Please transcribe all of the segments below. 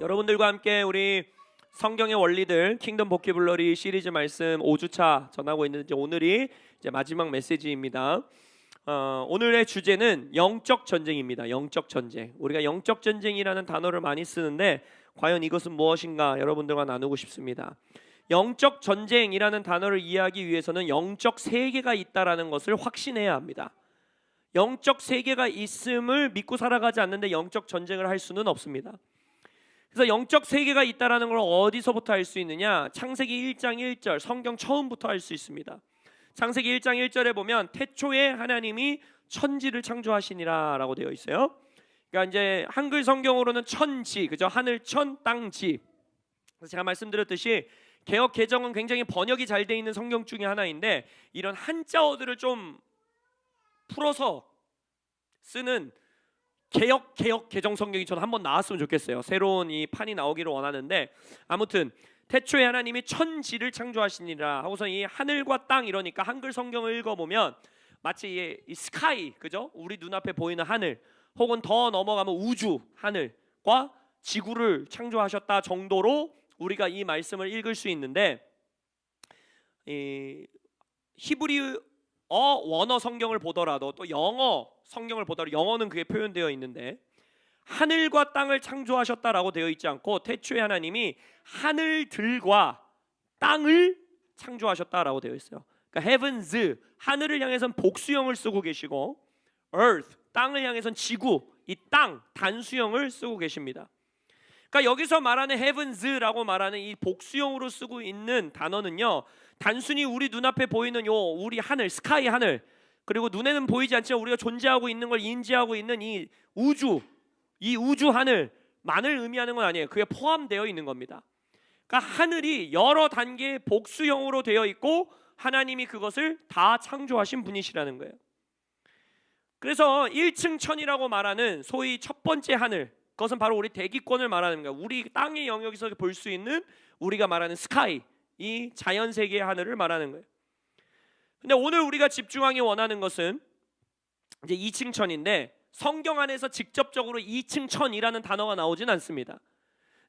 여러분들과 함께 우리 성경의 원리들 킹덤 보키블러리 시리즈 말씀 5주차 전하고 있는데 오늘이 이제 마지막 메시지입니다. 오늘의 주제는 영적 전쟁입니다. 영적 전쟁. 우리가 영적 전쟁이라는 단어를 많이 쓰는데 과연 이것은 무엇인가 여러분들과 나누고 싶습니다. 영적 전쟁이라는 단어를 이해하기 위해서는 영적 세계가 있다라는 것을 확신해야 합니다. 영적 세계가 있음을 믿고 살아가지 않는데 영적 전쟁을 할 수는 없습니다. 그래서 영적 세계가 있다라는 걸 어디서부터 알 수 있느냐? 창세기 1장 1절 성경 처음부터 알 수 있습니다. 창세기 1장 1절에 보면 태초에 하나님이 천지를 창조하시니라 라고 되어 있어요. 그러니까 이제 한글 성경으로는 천지, 그죠? 하늘 천, 땅 지. 그래서 제가 말씀드렸듯이 개역 개정은 굉장히 번역이 잘 돼 있는 성경 중에 하나인데 이런 한자어들을 좀 풀어서 쓰는 개역 개정 성경이 저는 한번 나왔으면 좋겠어요. 새로운 이 판이 나오기를 원하는데 아무튼 태초에 하나님이 천지를 창조하시니라 하고서 이 하늘과 땅 이러니까 한글 성경을 읽어보면 마치 이 스카이, 그죠? 우리 눈앞에 보이는 하늘 혹은 더 넘어가면 우주 하늘과 지구를 창조하셨다 정도로 우리가 이 말씀을 읽을 수 있는데 이 히브리어 원어 성경을 보더라도 또 영어 성경을 보더라도 영어는 그게 표현되어 있는데 하늘과 땅을 창조하셨다라고 되어 있지 않고 태초에 하나님이 하늘들과 땅을 창조하셨다라고 되어 있어요. 그러니까 heavens 하늘을 향해서는 복수형을 쓰고 계시고 earth 땅을 향해서는 지구 이 땅 단수형을 쓰고 계십니다. 그러니까 여기서 말하는 heavens라고 말하는 이 복수형으로 쓰고 있는 단어는요, 단순히 우리 눈앞에 보이는 요 우리 하늘, 스카이 하늘, 그리고 눈에는 보이지 않지만 우리가 존재하고 있는 걸 인지하고 있는 이 우주 하늘만을 의미하는 건 아니에요. 그게 포함되어 있는 겁니다. 그러니까 하늘이 여러 단계의 복수형으로 되어 있고 하나님이 그것을 다 창조하신 분이시라는 거예요. 그래서 1층 천이라고 말하는 소위 첫 번째 하늘, 그것은 바로 우리 대기권을 말하는 거예요. 우리 땅의 영역에서 볼 수 있는 우리가 말하는 스카이, 이 자연 세계의 하늘을 말하는 거예요. 근데 오늘 우리가 집중하기 원하는 것은 이제 2층 천인데 성경 안에서 직접적으로 2층 천이라는 단어가 나오진 않습니다.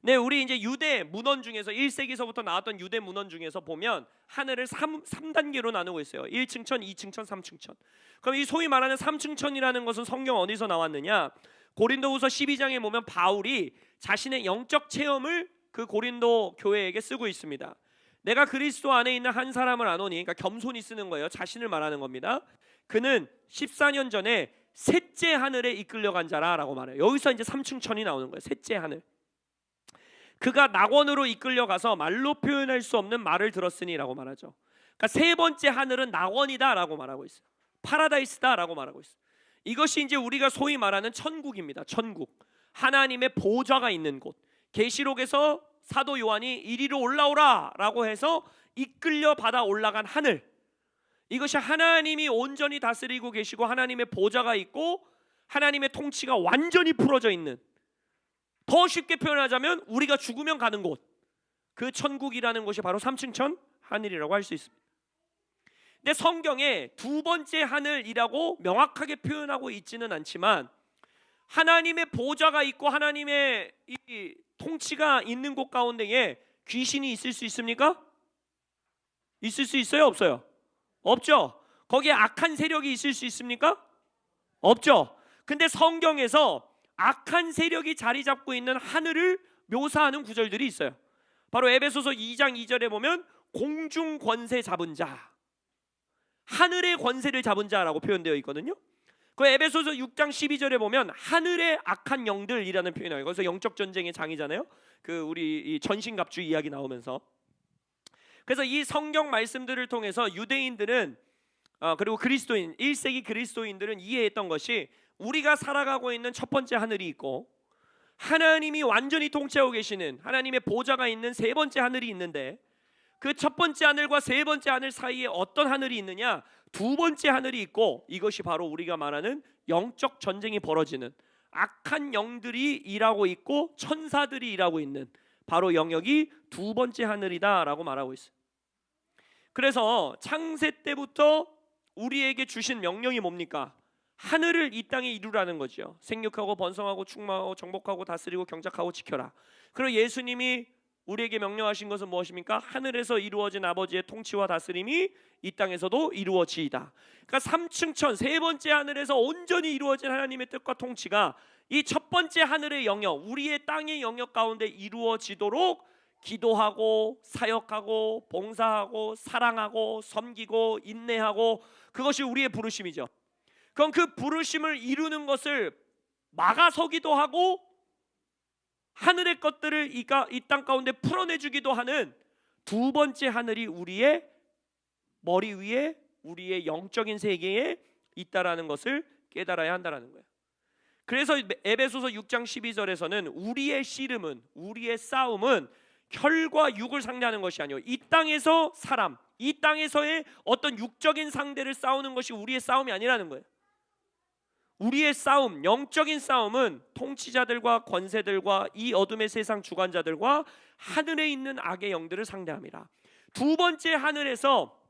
네, 우리 이제 유대 문헌 중에서 1세기서부터 나왔던 유대 문헌 중에서 보면 하늘을 3단계로 나누고 있어요. 1층 천, 2층 천, 3층 천. 그럼 이 소위 말하는 3층 천이라는 것은 성경 어디서 나왔느냐? 고린도후서 12장에 보면 바울이 자신의 영적 체험을 그 고린도 교회에게 쓰고 있습니다. 내가 그리스도 안에 있는 한 사람을 아노니, 그러니까 겸손히 쓰는 거예요. 자신을 말하는 겁니다. 그는 14년 전에 셋째 하늘에 이끌려간 자라라고 말해요. 여기서 이제 3층 천이 나오는 거예요. 셋째 하늘. 그가 낙원으로 이끌려가서 말로 표현할 수 없는 말을 들었으니라고 말하죠. 그러니까 세 번째 하늘은 낙원이다라고 말하고 있어요. 파라다이스다라고 말하고 있어요. 이것이 이제 우리가 소위 말하는 천국입니다. 천국. 하나님의 보좌가 있는 곳. 계시록에서 사도 요한이 이리로 올라오라라고 해서 이끌려 받아 올라간 하늘. 이것이 하나님이 온전히 다스리고 계시고 하나님의 보좌가 있고 하나님의 통치가 완전히 풀어져 있는, 더 쉽게 표현하자면 우리가 죽으면 가는 곳, 그 천국이라는 것이 바로 3층 천 하늘이라고 할 수 있습니다. 근데 성경에 두 번째 하늘이라고 명확하게 표현하고 있지는 않지만 하나님의 보좌가 있고 하나님의 이 통치가 있는 곳 가운데에 귀신이 있을 수 있습니까? 있을 수 있어요? 없어요? 없죠. 거기에 악한 세력이 있을 수 있습니까? 없죠. 근데 성경에서 악한 세력이 자리 잡고 있는 하늘을 묘사하는 구절들이 있어요. 바로 에베소서 2장 2절에 보면 공중 권세 잡은 자, 하늘의 권세를 잡은 자라고 표현되어 있거든요. 그 에베소서 6장 12절에 보면 하늘의 악한 영들이라는 표현이 나와요. 거기서 영적 전쟁의 장이잖아요. 그 우리 이 전신갑주 이야기 나오면서. 그래서 이 성경 말씀들을 통해서 유대인들은 그리고 그리스도인 1세기 그리스도인들은 이해했던 것이 우리가 살아가고 있는 첫 번째 하늘이 있고 하나님이 완전히 통치하고 계시는 하나님의 보좌가 있는 세 번째 하늘이 있는데 그 첫 번째 하늘과 세 번째 하늘 사이에 어떤 하늘이 있느냐? 두 번째 하늘이 있고 이것이 바로 우리가 말하는 영적 전쟁이 벌어지는 악한 영들이 일하고 있고 천사들이 일하고 있는 바로 영역이 두 번째 하늘이다라고 말하고 있어요. 그래서 창세 때부터 우리에게 주신 명령이 뭡니까? 하늘을 이 땅에 이루라는 거죠. 생육하고 번성하고 충만하고 정복하고 다스리고 경작하고 지켜라. 그리고 예수님이 우리에게 명령하신 것은 무엇입니까? 하늘에서 이루어진 아버지의 통치와 다스림이 이 땅에서도 이루어지이다. 그러니까 3층천 세 번째 하늘에서 온전히 이루어진 하나님의 뜻과 통치가 이 첫 번째 하늘의 영역, 우리의 땅의 영역 가운데 이루어지도록 기도하고 사역하고 봉사하고 사랑하고 섬기고 인내하고, 그것이 우리의 부르심이죠. 그럼 그 부르심을 이루는 것을 막아서기도 하고 하늘의 것들을 이 땅 가운데 풀어내주기도 하는 두 번째 하늘이 우리의 머리 위에, 우리의 영적인 세계에 있다라는 것을 깨달아야 한다는 거예요. 그래서 에베소서 6장 12절에서는 우리의 씨름은, 우리의 싸움은 혈과 육을 상대하는 것이 아니요, 이 땅에서 사람, 이 땅에서의 어떤 육적인 상대를 싸우는 것이 우리의 싸움이 아니라는 거예요. 우리의 싸움, 영적인 싸움은 통치자들과 권세들과 이 어둠의 세상 주관자들과 하늘에 있는 악의 영들을 상대합니다. 두 번째 하늘에서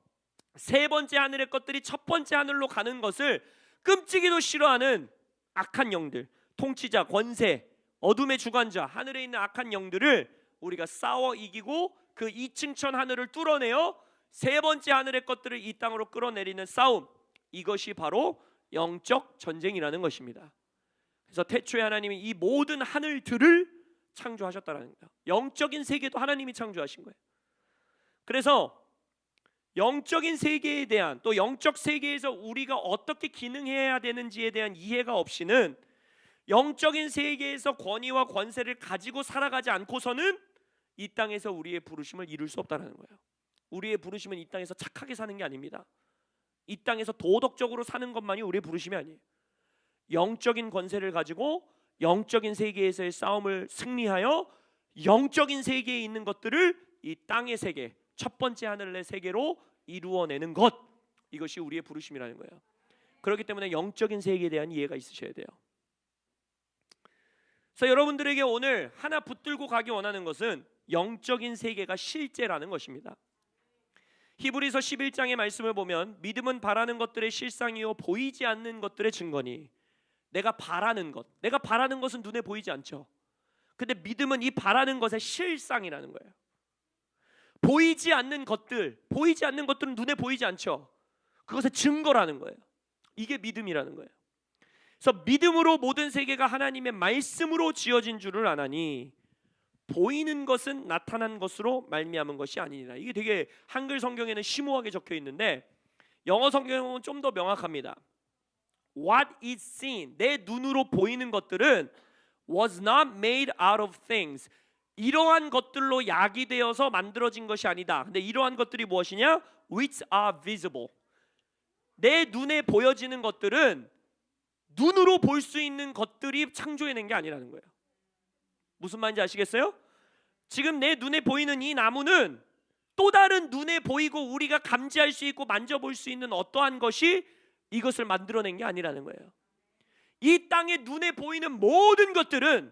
세 번째 하늘의 것들이 첫 번째 하늘로 가는 것을 끔찍이도 싫어하는 악한 영들, 통치자, 권세, 어둠의 주관자, 하늘에 있는 악한 영들을 우리가 싸워 이기고 그 2층천 하늘을 뚫어내어 세 번째 하늘의 것들을 이 땅으로 끌어내리는 싸움, 이것이 바로 영적 전쟁이라는 것입니다. 그래서 태초에 하나님이 이 모든 하늘들을 창조하셨다는 거예요. 영적인 세계도 하나님이 창조하신 거예요. 그래서 영적인 세계에 대한, 또 영적 세계에서 우리가 어떻게 기능해야 되는지에 대한 이해가 없이는 영적인 세계에서 권위와 권세를 가지고 살아가지 않고서는 이 땅에서 우리의 부르심을 이룰 수 없다는 거예요. 우리의 부르심은 이 땅에서 착하게 사는 게 아닙니다. 이 땅에서 도덕적으로 사는 것만이 우리의 부르심이 아니에요. 영적인 권세를 가지고 영적인 세계에서의 싸움을 승리하여 영적인 세계에 있는 것들을 이 땅의 세계, 첫 번째 하늘의 세계로 이루어내는 것, 이것이 우리의 부르심이라는 거예요. 그렇기 때문에 영적인 세계에 대한 이해가 있으셔야 돼요. 그래서 여러분들에게 오늘 하나 붙들고 가기 원하는 것은 영적인 세계가 실제라는 것입니다. 히브리서 11장의 말씀을 보면 믿음은 바라는 것들의 실상이요 보이지 않는 것들의 증거니. 내가 바라는 것, 내가 바라는 것은 눈에 보이지 않죠. 근데 믿음은 이 바라는 것의 실상이라는 거예요. 보이지 않는 것들, 보이지 않는 것들은 눈에 보이지 않죠. 그것의 증거라는 거예요. 이게 믿음이라는 거예요. 그래서 믿음으로 모든 세계가 하나님의 말씀으로 지어진 줄을 아나니 보이는 것은 나타난 것으로 말미암은 것이 아니니라. 이게 되게 한글 성경에는 심오하게 적혀 있는데 영어 성경은 좀 더 명확합니다. What is seen, 내 눈으로 보이는 것들은 was not made out of things, 이러한 것들로 야기되어서 만들어진 것이 아니다. 근데 이러한 것들이 무엇이냐? Which are visible, 내 눈에 보여지는 것들은 눈으로 볼 수 있는 것들이 창조해낸 게 아니라는 거예요. 무슨 말인지 아시겠어요? 지금 내 눈에 보이는 이 나무는 또 다른 눈에 보이고 우리가 감지할 수 있고 만져볼 수 있는 어떠한 것이 이것을 만들어낸 게 아니라는 거예요. 이 땅에 눈에 보이는 모든 것들은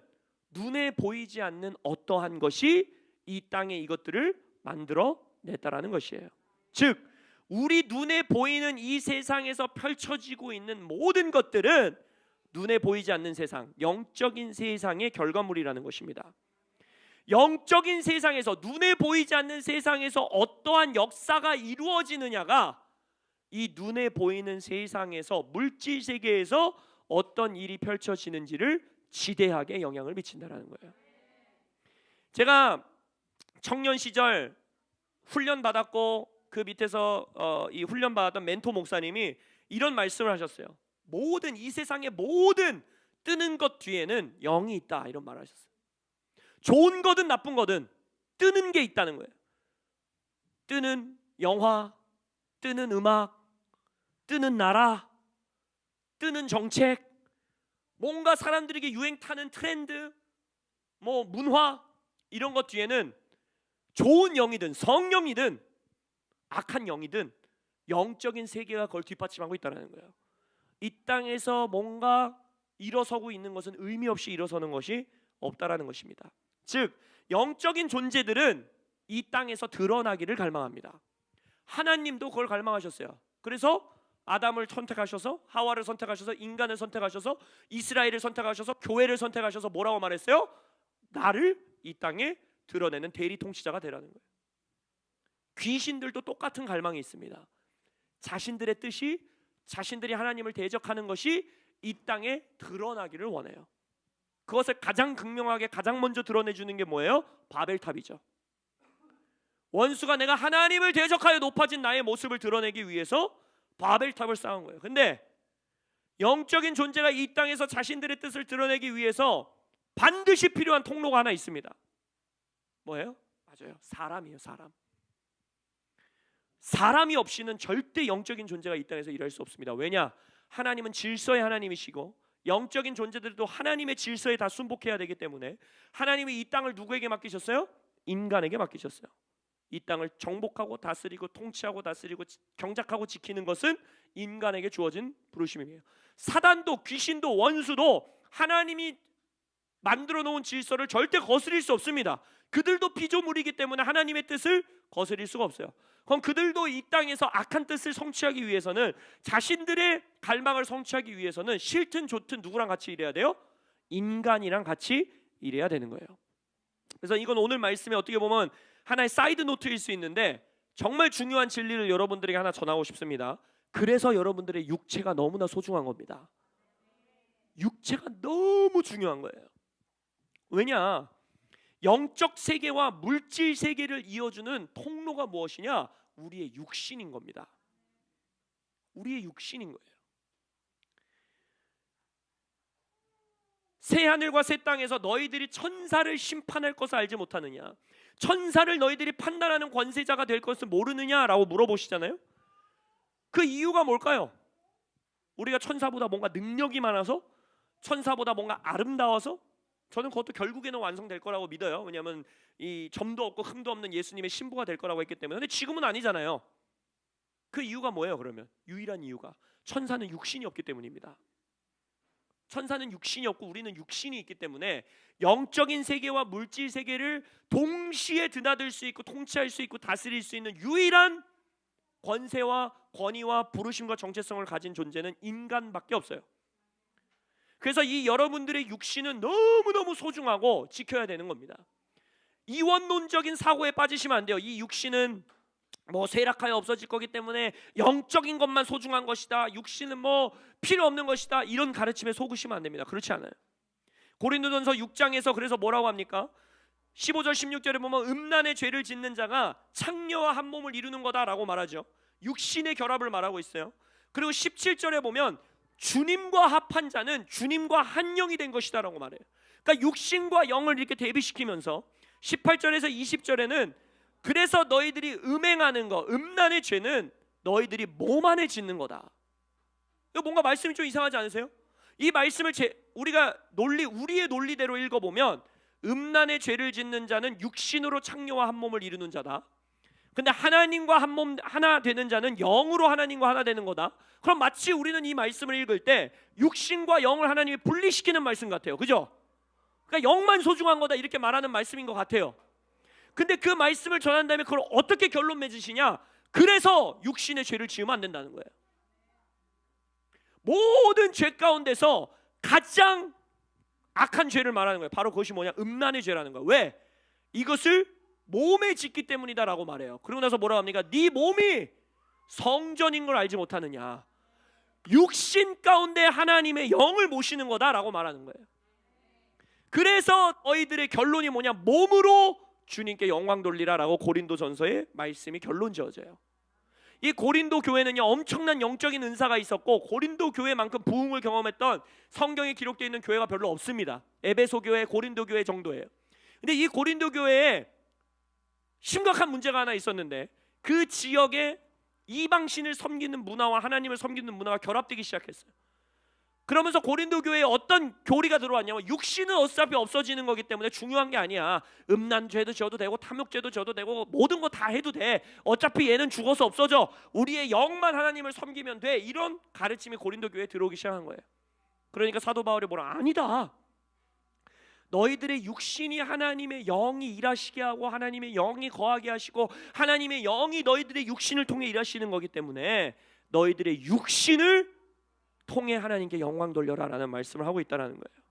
눈에 보이지 않는 어떠한 것이 이 땅에 이것들을 만들어냈다라는 것이에요. 즉 우리 눈에 보이는 이 세상에서 펼쳐지고 있는 모든 것들은 눈에 보이지 않는 세상, 영적인 세상의 결과물이라는 것입니다. 영적인 세상에서, 눈에 보이지 않는 세상에서 어떠한 역사가 이루어지느냐가 이 눈에 보이는 세상에서, 물질 세계에서 어떤 일이 펼쳐지는지를 지대하게 영향을 미친다는 거예요. 제가 청년 시절 훈련 받았고 그 밑에서 이 훈련 받았던 멘토 목사님이 이런 말씀을 하셨어요. 모든 이 세상의 모든 뜨는 것 뒤에는 영이 있다, 이런 말을 하셨어요. 좋은 거든 나쁜 거든 뜨는 게 있다는 거예요. 뜨는 영화, 뜨는 음악, 뜨는 나라, 뜨는 정책, 뭔가 사람들에게 유행 타는 트렌드, 뭐 문화, 이런 것 뒤에는 좋은 영이든 성령이든 악한 영이든 영적인 세계가 그걸 뒷받침하고 있다는 거예요. 이 땅에서 뭔가 일어서고 있는 것은 의미 없이 일어서는 것이 없다라는 것입니다. 즉 영적인 존재들은 이 땅에서 드러나기를 갈망합니다. 하나님도 그걸 갈망하셨어요. 그래서 아담을 선택하셔서, 하와를 선택하셔서, 인간을 선택하셔서, 이스라엘을 선택하셔서, 교회를 선택하셔서 뭐라고 말했어요? 나를 이 땅에 드러내는 대리 통치자가 되라는 거예요. 귀신들도 똑같은 갈망이 있습니다. 자신들의 뜻이, 자신들이 하나님을 대적하는 것이 이 땅에 드러나기를 원해요. 그것을 가장 극명하게 가장 먼저 드러내주는 게 뭐예요? 바벨탑이죠. 원수가 내가 하나님을 대적하여 높아진 나의 모습을 드러내기 위해서 바벨탑을 쌓은 거예요. 근데 영적인 존재가 이 땅에서 자신들의 뜻을 드러내기 위해서 반드시 필요한 통로가 하나 있습니다. 뭐예요? 맞아요. 사람이에요. 사람이 없이는 절대 영적인 존재가 이 땅에서 일할 수 없습니다. 왜냐? 하나님은 질서의 하나님이시고 영적인 존재들도 하나님의 질서에 다 순복해야 되기 때문에 하나님이 이 땅을 누구에게 맡기셨어요? 인간에게 맡기셨어요. 이 땅을 정복하고 다스리고 통치하고 다스리고 경작하고 지키는 것은 인간에게 주어진 부르심이에요. 사단도 귀신도 원수도 하나님이 만들어 놓은 질서를 절대 거스릴 수 없습니다. 그들도 피조물이기 때문에 하나님의 뜻을 거스릴 수가 없어요. 그럼 그들도 이 땅에서 악한 뜻을 성취하기 위해서는, 자신들의 갈망을 성취하기 위해서는 싫든 좋든 누구랑 같이 일해야 돼요? 인간이랑 같이 일해야 되는 거예요. 그래서 이건 오늘 말씀에 어떻게 보면 하나의 사이드 노트일 수 있는데 정말 중요한 진리를 여러분들에게 하나 전하고 싶습니다. 그래서 여러분들의 육체가 너무나 소중한 겁니다. 육체가 너무 중요한 거예요. 왜냐? 영적 세계와 물질 세계를 이어주는 통로가 무엇이냐? 우리의 육신인 겁니다. 우리의 육신인 거예요. 새 하늘과 새 땅에서 너희들이 천사를 심판할 것을 알지 못하느냐? 천사를 너희들이 판단하는 권세자가 될 것을 모르느냐라고 물어보시잖아요. 그 이유가 뭘까요? 우리가 천사보다 뭔가 능력이 많아서? 천사보다 뭔가 아름다워서? 저는 그것도 결국에는 완성될 거라고 믿어요. 왜냐하면 이 점도 없고 흠도 없는 예수님의 신부가 될 거라고 했기 때문에. 근데 지금은 아니잖아요. 그 이유가 뭐예요? 그러면 유일한 이유가 천사는 육신이 없기 때문입니다. 천사는 육신이 없고 우리는 육신이 있기 때문에 영적인 세계와 물질 세계를 동시에 드나들 수 있고 통치할 수 있고 다스릴 수 있는 유일한 권세와 권위와 부르심과 정체성을 가진 존재는 인간밖에 없어요. 그래서 이 여러분들의 육신은 너무너무 소중하고 지켜야 되는 겁니다. 이원론적인 사고에 빠지시면 안 돼요. 이 육신은 뭐 쇠락하여 없어질 거기 때문에 영적인 것만 소중한 것이다, 육신은 뭐 필요 없는 것이다, 이런 가르침에 속으시면 안 됩니다. 그렇지 않아요. 고린도전서 6장에서 그래서 뭐라고 합니까? 15절 16절에 보면 음란의 죄를 짓는 자가 창녀와 한 몸을 이루는 거다라고 말하죠. 육신의 결합을 말하고 있어요. 그리고 17절에 보면 주님과 합한 자는 주님과 한 영이 된 것이다라고 말해요. 그러니까 육신과 영을 이렇게 대비시키면서 18절에서 20절에는 그래서 너희들이 음행하는 거, 음란의 죄는 너희들이 몸 안에 짓는 거다. 이거 뭔가 말씀이 좀 이상하지 않으세요? 이 말씀을 우리가 우리의 논리대로 읽어보면 음란의 죄를 짓는 자는 육신으로 창녀와 한 몸을 이루는 자다. 근데 하나님과 한 몸 하나 되는 자는 영으로 하나님과 하나 되는 거다. 그럼 마치 우리는 이 말씀을 읽을 때 육신과 영을 하나님이 분리시키는 말씀 같아요. 그죠? 그러니까 영만 소중한 거다 이렇게 말하는 말씀인 것 같아요. 근데 그 말씀을 전한 다음에 그걸 어떻게 결론 맺으시냐? 그래서 육신의 죄를 지으면 안 된다는 거예요. 모든 죄 가운데서 가장 악한 죄를 말하는 거예요. 바로 그것이 뭐냐? 음란의 죄라는 거예요. 왜? 이것을 몸에 짓기 때문이다라고 말해요. 그러고 나서 뭐라고 합니까? 네 몸이 성전인 걸 알지 못하느냐? 육신 가운데 하나님의 영을 모시는 거다라고 말하는 거예요. 그래서 너희들의 결론이 뭐냐? 몸으로 주님께 영광 돌리라라고 고린도전서의 말씀이 결론 지어져요. 이 고린도 교회는요 엄청난 영적인 은사가 있었고 고린도 교회만큼 부흥을 경험했던 성경에 기록되어 있는 교회가 별로 없습니다. 에베소 교회, 고린도 교회 정도예요. 근데 이 고린도 교회에 심각한 문제가 하나 있었는데 그 지역에 이방신을 섬기는 문화와 하나님을 섬기는 문화가 결합되기 시작했어요. 그러면서 고린도 교회에 어떤 교리가 들어왔냐면 육신은 어차피 없어지는 거기 때문에 중요한 게 아니야. 음란죄도 지어도 되고 탐욕죄도 지어도 되고 모든 거 다 해도 돼. 어차피 얘는 죽어서 없어져. 우리의 영만 하나님을 섬기면 돼. 이런 가르침이 고린도 교회에 들어오기 시작한 거예요. 그러니까 사도 바울이 뭐라? 아니다. 너희들의 육신이 하나님의 영이 일하시게 하고 하나님의 영이 거하게 하시고 하나님의 영이 너희들의 육신을 통해 일하시는 거기 때문에 너희들의 육신을 통해 하나님께 영광 돌려라 라는 말씀을 하고 있다는 거예요.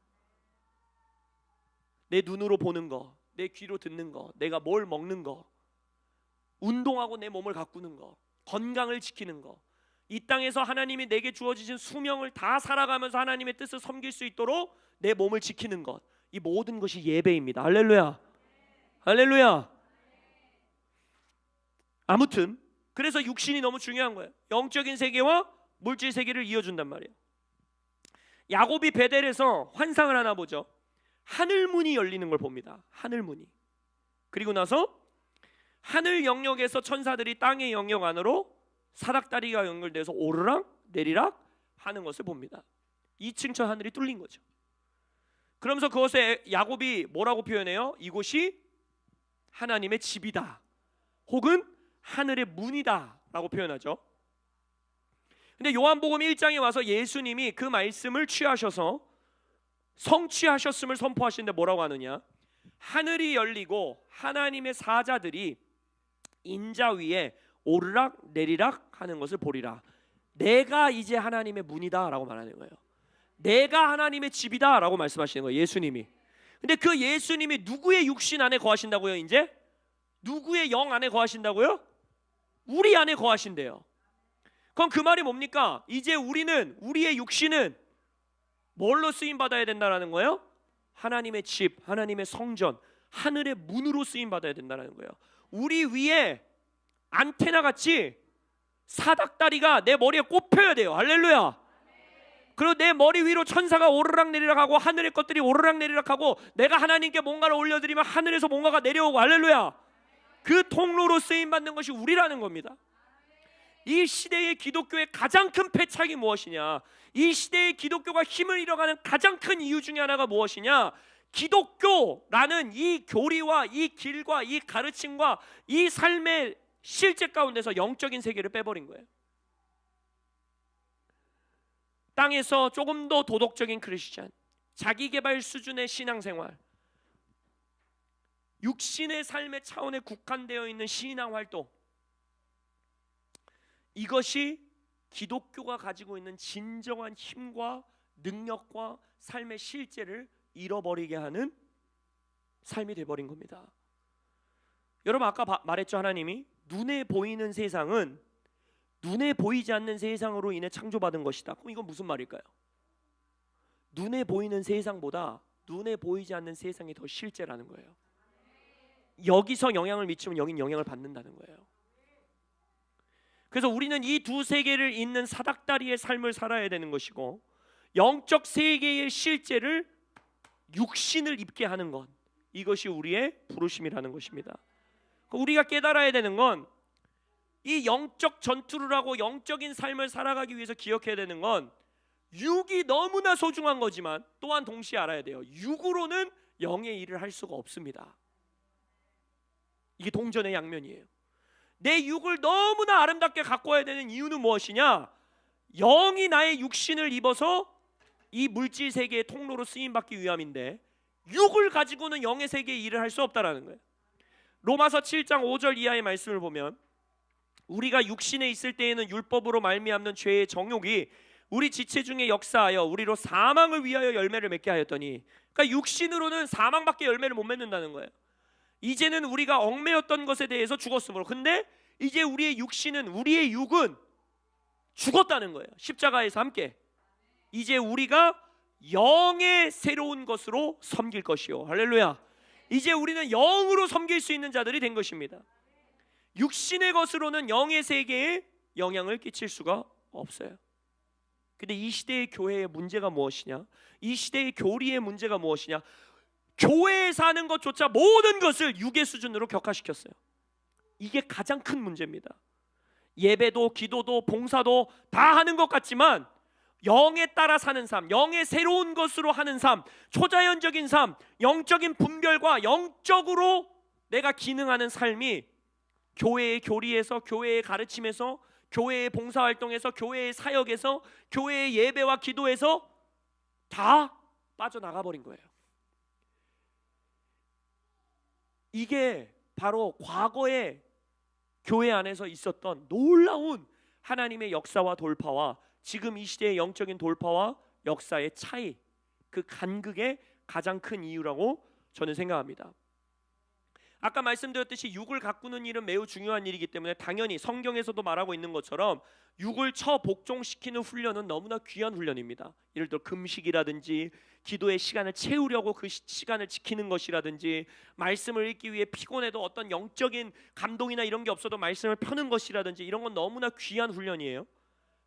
내 눈으로 보는 거, 내 귀로 듣는 거, 내가 뭘 먹는 거, 운동하고 내 몸을 가꾸는 거, 건강을 지키는 거, 이 땅에서 하나님이 내게 주어지신 수명을 다 살아가면서 하나님의 뜻을 섬길 수 있도록 내 몸을 지키는 것, 이 모든 것이 예배입니다. 할렐루야, 할렐루야. 아무튼 그래서 육신이 너무 중요한 거예요. 영적인 세계와 물질 세계를 이어준단 말이에요. 야곱이 베델에서 환상을 하나 보죠. 하늘문이 열리는 걸 봅니다. 하늘문이. 그리고 나서 하늘 영역에서 천사들이 땅의 영역 안으로 사닥다리가 연결돼서 오르락 내리락 하는 것을 봅니다. 2층 하늘이 뚫린 거죠. 그러면서 그것에 야곱이 뭐라고 표현해요? 이곳이 하나님의 집이다, 혹은 하늘의 문이다 라고 표현하죠. 근데 요한복음 1장에 와서 예수님이 그 말씀을 취하셔서 성취하셨음을 선포하시는데 뭐라고 하느냐? 하늘이 열리고 하나님의 사자들이 인자 위에 오르락 내리락 하는 것을 보리라. 내가 이제 하나님의 문이다 라고 말하는 거예요. 내가 하나님의 집이다 라고 말씀하시는 거예요, 예수님이. 근데 그 예수님이 누구의 육신 안에 거하신다고요? 이제 누구의 영 안에 거하신다고요? 우리 안에 거하신대요. 그럼 그 말이 뭡니까? 이제 우리의 육신은 뭘로 쓰임 받아야 된다라는 거예요? 하나님의 집, 하나님의 성전, 하늘의 문으로 쓰임 받아야 된다는 거예요. 우리 위에 안테나 같이 사닥다리가 내 머리에 꼽혀야 돼요. 할렐루야. 그리고 내 머리 위로 천사가 오르락 내리락 하고 하늘의 것들이 오르락 내리락 하고 내가 하나님께 뭔가를 올려드리면 하늘에서 뭔가가 내려오고, 할렐루야. 그 통로로 쓰임 받는 것이 우리라는 겁니다. 이 시대의 기독교의 가장 큰 패착이 무엇이냐? 이 시대의 기독교가 힘을 잃어가는 가장 큰 이유 중에 하나가 무엇이냐? 기독교라는 이 교리와 이 길과 이 가르침과 이 삶의 실제 가운데서 영적인 세계를 빼버린 거예요. 땅에서 조금 더 도덕적인 크리스찬, 자기개발 수준의 신앙생활, 육신의 삶의 차원에 국한되어 있는 신앙활동, 이것이 기독교가 가지고 있는 진정한 힘과 능력과 삶의 실제를 잃어버리게 하는 삶이 되어버린 겁니다. 여러분, 아까 말했죠. 하나님이 눈에 보이는 세상은 눈에 보이지 않는 세상으로 인해 창조받은 것이다. 그럼 이건 무슨 말일까요? 눈에 보이는 세상보다 눈에 보이지 않는 세상이 더 실제라는 거예요. 여기서 영향을 미치면 여긴 영향을 받는다는 거예요. 그래서 우리는 이 두 세계를 잇는 사닥다리의 삶을 살아야 되는 것이고, 영적 세계의 실제를 육신을 입게 하는 것, 이것이 우리의 부르심이라는 것입니다. 우리가 깨달아야 되는 건, 이 영적 전투를 하고 영적인 삶을 살아가기 위해서 기억해야 되는 건, 육이 너무나 소중한 거지만 또한 동시에 알아야 돼요. 육으로는 영의 일을 할 수가 없습니다. 이게 동전의 양면이에요. 내 육을 너무나 아름답게 가꿔야 되는 이유는 무엇이냐? 영이 나의 육신을 입어서 이 물질 세계의 통로로 쓰임받기 위함인데, 육을 가지고는 영의 세계의 일을 할 수 없다라는 거예요. 로마서 7장 5절 이하의 말씀을 보면, 우리가 육신에 있을 때에는 율법으로 말미암는 죄의 정욕이 우리 지체 중에 역사하여 우리로 사망을 위하여 열매를 맺게 하였더니, 그러니까 육신으로는 사망밖에 열매를 못 맺는다는 거예요. 이제는 우리가 얽매였던 것에 대해서 죽었으므로, 근데 이제 우리의 육은 죽었다는 거예요. 십자가에서 함께. 이제 우리가 영의 새로운 것으로 섬길 것이요, 할렐루야. 이제 우리는 영으로 섬길 수 있는 자들이 된 것입니다. 육신의 것으로는 영의 세계에 영향을 끼칠 수가 없어요. 근데 이 시대의 교회의 문제가 무엇이냐? 이 시대의 교리의 문제가 무엇이냐? 교회에서 하는 것조차 모든 것을 육의 수준으로 격화시켰어요. 이게 가장 큰 문제입니다. 예배도 기도도 봉사도 다 하는 것 같지만 영에 따라 사는 삶, 영의 새로운 것으로 하는 삶, 초자연적인 삶, 영적인 분별과 영적으로 내가 기능하는 삶이 교회의 교리에서, 교회의 가르침에서, 교회의 봉사활동에서, 교회의 사역에서, 교회의 예배와 기도에서 다 빠져나가 버린 거예요. 이게 바로 과거에 교회 안에서 있었던 놀라운 하나님의 역사와 돌파와 지금 이 시대의 영적인 돌파와 역사의 차이, 그 간극의 가장 큰 이유라고 저는 생각합니다. 아까 말씀드렸듯이 육을 가꾸는 일은 매우 중요한 일이기 때문에 당연히 성경에서도 말하고 있는 것처럼 육을 처복종시키는 훈련은 너무나 귀한 훈련입니다. 예를 들어 금식이라든지 기도의 시간을 채우려고 그 시간을 지키는 것이라든지, 말씀을 읽기 위해 피곤해도 어떤 영적인 감동이나 이런 게 없어도 말씀을 펴는 것이라든지, 이런 건 너무나 귀한 훈련이에요.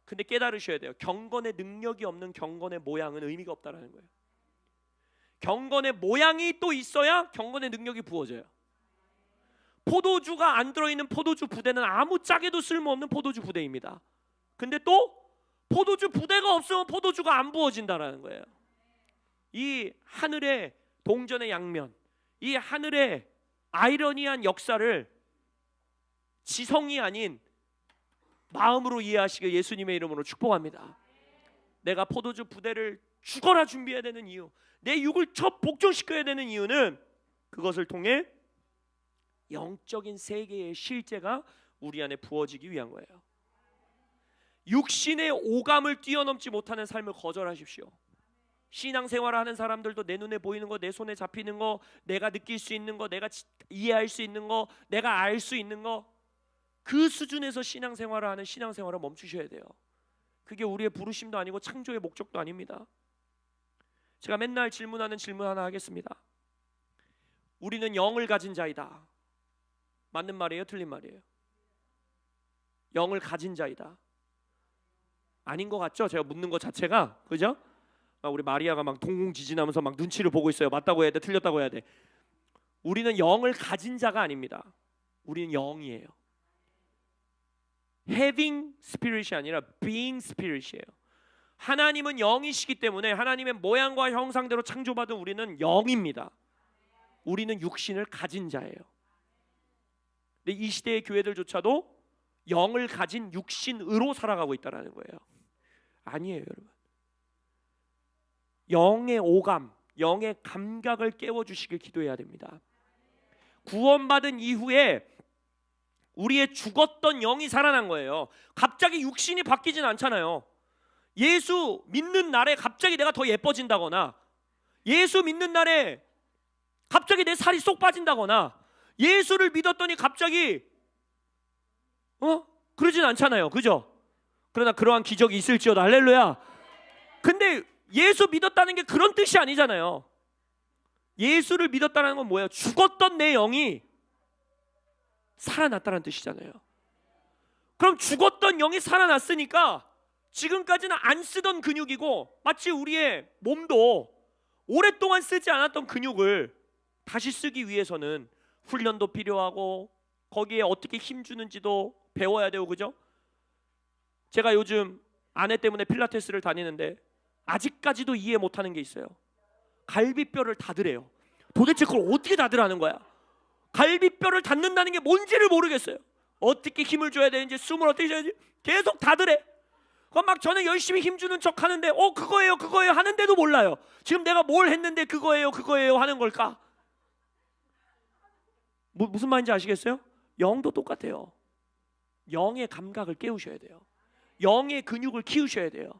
근데 깨달으셔야 돼요. 경건의 능력이 없는 경건의 모양은 의미가 없다라는 거예요. 경건의 모양이 또 있어야 경건의 능력이 부어져요. 포도주가 안 들어있는 포도주 부대는 아무짝에도 쓸모없는 포도주 부대입니다. 근데 또 포도주 부대가 없으면 포도주가 안 부어진다라는 거예요. 이 하늘의 동전의 양면, 이 하늘의 아이러니한 역사를 지성이 아닌 마음으로 이해하시길 예수님의 이름으로 축복합니다. 내가 포도주 부대를 죽어라 준비해야 되는 이유, 내 육을 첫 복종시켜야 되는 이유는 그것을 통해 영적인 세계의 실제가 우리 안에 부어지기 위한 거예요. 육신의 오감을 뛰어넘지 못하는 삶을 거절하십시오. 신앙생활을 하는 사람들도 내 눈에 보이는 거, 내 손에 잡히는 거, 내가 느낄 수 있는 거, 내가 이해할 수 있는 거, 내가 알 수 있는 거, 그 수준에서 신앙생활을 하는 신앙생활을 멈추셔야 돼요. 그게 우리의 부르심도 아니고 창조의 목적도 아닙니다. 제가 맨날 질문하는 질문 하나 하겠습니다. 우리는 영을 가진 자이다. 맞는 말이에요? 틀린 말이에요? 영을 가진 자이다. 아닌 것 같죠? 제가 묻는 것 자체가, 그죠? 우리 마리아가 막 동공지진하면서 막 눈치를 보고 있어요. 맞다고 해야 돼? 틀렸다고 해야 돼? 우리는 영을 가진 자가 아닙니다. 우리는 영이에요. Having spirit이 아니라 being spirit이에요. 하나님은 영이시기 때문에 하나님의 모양과 형상대로 창조받은 우리는 영입니다. 우리는 육신을 가진 자예요. 근데 이 시대의 교회들조차도 영을 가진 육신으로 살아가고 있다는 거예요. 아니에요, 여러분. 영의 오감, 영의 감각을 깨워주시길 기도해야 됩니다. 구원받은 이후에 우리의 죽었던 영이 살아난 거예요. 갑자기 육신이 바뀌진 않잖아요. 예수 믿는 날에 갑자기 내가 더 예뻐진다거나, 예수 믿는 날에 갑자기 내 살이 쏙 빠진다거나, 예수를 믿었더니 갑자기 그러진 않잖아요. 그죠? 그러나 그러한 기적이 있을지어다. 할렐루야. 근데 예수 믿었다는 게 그런 뜻이 아니잖아요. 예수를 믿었다는 건 뭐예요? 죽었던 내 영이 살아났다는 뜻이잖아요. 그럼 죽었던 영이 살아났으니까 지금까지는 안 쓰던 근육이고, 마치 우리의 몸도 오랫동안 쓰지 않았던 근육을 다시 쓰기 위해서는 훈련도 필요하고 거기에 어떻게 힘주는지도 배워야 되고, 그죠? 제가 요즘 아내 때문에 필라테스를 다니는데 아직까지도 이해 못하는 게 있어요. 갈비뼈를 닫으래요. 도대체 그걸 어떻게 닫으라는 거야? 갈비뼈를 닫는다는 게 뭔지를 모르겠어요. 어떻게 힘을 줘야 되는지, 숨을 어떻게 줘야지 계속 닫으래. 그럼 막 저는 열심히 힘주는 척 하는데 그거예요 그거예요 하는데도 몰라요. 지금 내가 뭘 했는데 그거예요 그거예요 하는 걸까? 무슨 말인지 아시겠어요? 영도 똑같아요. 영의 감각을 깨우셔야 돼요. 영의 근육을 키우셔야 돼요.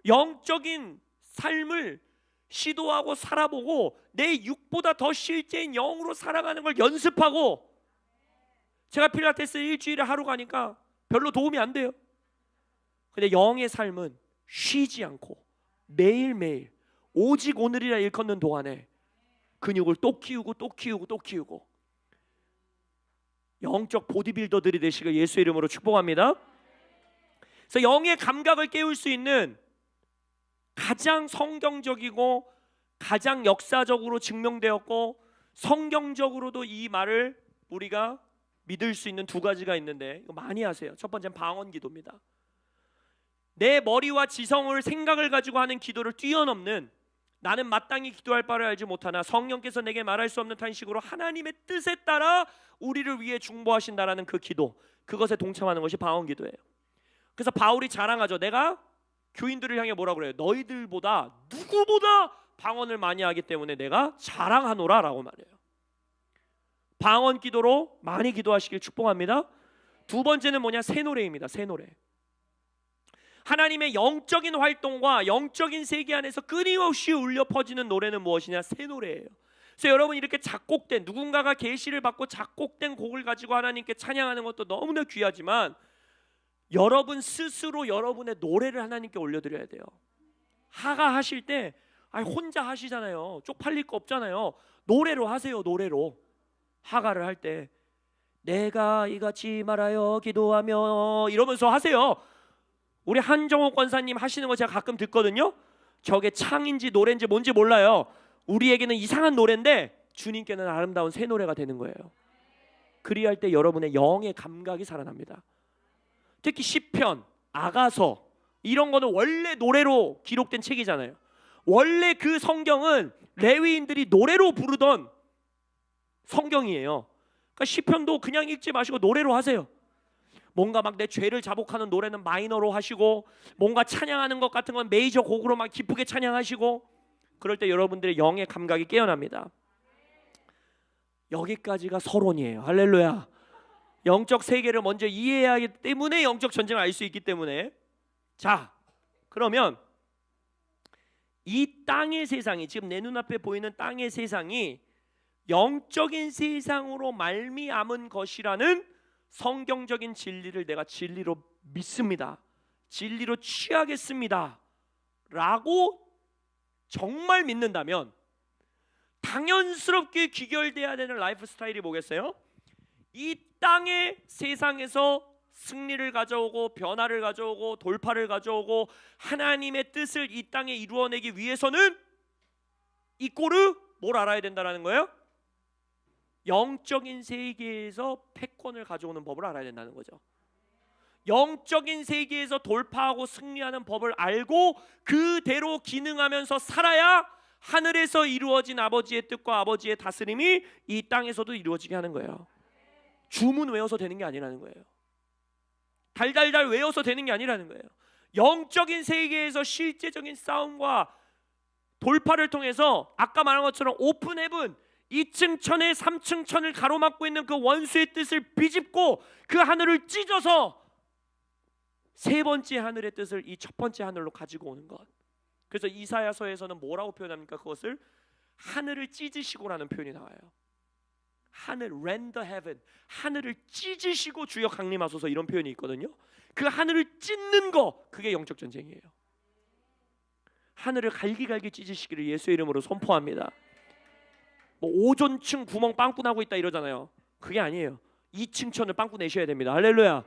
영적인 삶을 시도하고 살아보고 내 육보다 더 실제인 영으로 살아가는 걸 연습하고. 제가 필라테스 일주일에 하루 가니까 별로 도움이 안 돼요. 근데 영의 삶은 쉬지 않고 매일매일 오직 오늘이라 일컫는 동안에 근육을 또 키우고 또 키우고 또 키우고, 영적 보디빌더들이 되시길 예수의 이름으로 축복합니다. 그래서 영의 감각을 깨울 수 있는 가장 성경적이고 가장 역사적으로 증명되었고 성경적으로도 이 말을 우리가 믿을 수 있는 두 가지가 있는데, 이거 많이 하세요. 첫 번째는 방언 기도입니다. 내 머리와 지성을 생각을 가지고 하는 기도를 뛰어넘는, 나는 마땅히 기도할 바를 알지 못하나 성령께서 내게 말할 수 없는 탄식으로 하나님의 뜻에 따라 우리를 위해 중보하신다라는 그 기도, 그것에 동참하는 것이 방언 기도예요. 그래서 바울이 자랑하죠. 내가 교인들을 향해 뭐라고 그래요? 너희들보다 누구보다 방언을 많이 하기 때문에 내가 자랑하노라 라고 말해요. 방언 기도로 많이 기도하시길 축복합니다. 두 번째는 뭐냐? 새 노래입니다. 새 노래. 하나님의 영적인 활동과 영적인 세계 안에서 끊임없이 울려 퍼지는 노래는 무엇이냐? 새 노래예요. 그래서 여러분, 이렇게 작곡된, 누군가가 계시를 받고 작곡된 곡을 가지고 하나님께 찬양하는 것도 너무나 귀하지만 여러분 스스로 여러분의 노래를 하나님께 올려드려야 돼요. 하가 하실 때 혼자 하시잖아요. 쪽팔릴 거 없잖아요. 노래로 하세요. 노래로. 하가를 할 때 내가 이같이 말하여 기도하며 이러면서 하세요. 우리 한정호 권사님 하시는 거 제가 가끔 듣거든요. 저게 창인지 노래인지 뭔지 몰라요. 우리에게는 이상한 노래인데 주님께는 아름다운 새 노래가 되는 거예요. 그리할 때 여러분의 영의 감각이 살아납니다. 특히 시편, 아가서 이런 거는 원래 노래로 기록된 책이잖아요. 원래 그 성경은 레위인들이 노래로 부르던 성경이에요. 그러니까 시편도 그냥 읽지 마시고 노래로 하세요. 뭔가 막 내 죄를 자복하는 노래는 마이너로 하시고, 뭔가 찬양하는 것 같은 건 메이저 곡으로 막 기쁘게 찬양하시고, 그럴 때 여러분들의 영의 감각이 깨어납니다. 여기까지가 서론이에요. 할렐루야. 영적 세계를 먼저 이해해야 하기 때문에 영적 전쟁을 알 수 있기 때문에. 자, 그러면 이 땅의 세상이, 지금 내 눈앞에 보이는 땅의 세상이 영적인 세상으로 말미암은 것이라는 성경적인 진리를 내가 진리로 믿습니다, 진리로 취하겠습니다 라고 정말 믿는다면 당연스럽게 귀결돼야 되는 라이프 스타일이 뭐겠어요? 이 땅의 세상에서 승리를 가져오고 변화를 가져오고 돌파를 가져오고 하나님의 뜻을 이 땅에 이루어내기 위해서는 이 꼴을 뭘 알아야 된다는 거예요? 영적인 세계에서 패권을 가져오는 법을 알아야 된다는 거죠. 영적인 세계에서 돌파하고 승리하는 법을 알고 그대로 기능하면서 살아야 하늘에서 이루어진 아버지의 뜻과 아버지의 다스림이 이 땅에서도 이루어지게 하는 거예요. 주문 외워서 되는 게 아니라는 거예요. 달달달 외워서 되는 게 아니라는 거예요. 영적인 세계에서 실제적인 싸움과 돌파를 통해서 아까 말한 것처럼 오픈 헤븐, 2층 천에 3층 천을 가로막고 있는 그 원수의 뜻을 비집고 그 하늘을 찢어서 세 번째 하늘의 뜻을 이 첫 번째 하늘로 가지고 오는 것. 그래서 이사야서에서는 뭐라고 표현합니까? 그것을 하늘을 찢으시고라는 표현이 나와요. 하늘, rend the heaven, 하늘을 찢으시고 주여 강림하소서, 이런 표현이 있거든요. 그 하늘을 찢는 거, 그게 영적 전쟁이에요. 하늘을 갈기갈기 찢으시기를 예수의 이름으로 선포합니다. 뭐 오존층 구멍 빵꾸 나고 있다 이러잖아요. 그게 아니에요. 2층 천을 빵꾸 내셔야 됩니다. 할렐루야.